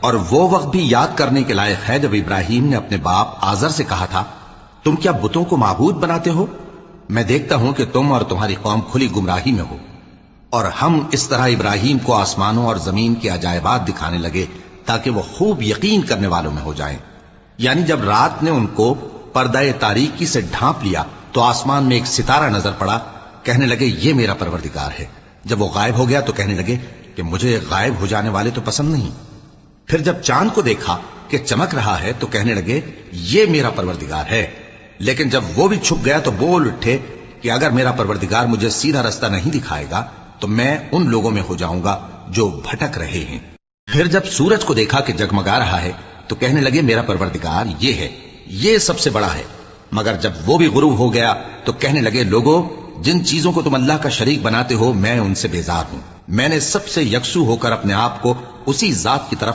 اور وہ وقت بھی یاد کرنے کے لائق ہے جب ابراہیم نے اپنے باپ آزر سے کہا تھا، تم کیا بتوں کو معبود بناتے ہو؟ میں دیکھتا ہوں کہ تم اور تمہاری قوم کھلی گمراہی میں ہو۔ اور ہم اس طرح ابراہیم کو آسمانوں اور زمین کے عجائبات دکھانے لگے تاکہ وہ خوب یقین کرنے والوں میں ہو جائیں۔ یعنی جب رات نے ان کو پردہ تاریکی سے ڈھانپ لیا تو آسمان میں ایک ستارہ نظر پڑا، کہنے لگے یہ میرا پروردگار ہے۔ جب وہ غائب ہو گیا تو کہنے لگے کہ مجھے غائب ہو جانے والے تو پسند نہیں۔ پھر جب چاند کو دیکھا کہ چمک رہا ہے تو کہنے لگے یہ میرا پروردگار ہے۔ لیکن جب وہ بھی چھپ گیا تو بول اٹھے کہ اگر میرا پروردگار مجھے سیدھا رستہ نہیں دکھائے گا تو میں ان لوگوں میں ہو جاؤں گا جو بھٹک رہے ہیں۔ پھر جب سورج کو دیکھا کہ جگمگا رہا ہے تو کہنے لگے میرا پروردگار یہ ہے، یہ سب سے بڑا ہے۔ مگر جب وہ بھی غروب ہو گیا تو کہنے لگے لوگوں، جن چیزوں کو تم اللہ کا شریک بناتے ہو میں ان سے بیزار ہوں۔ میں نے سب سے یکسو ہو کر اپنے آپ کو اسی ذات کی طرف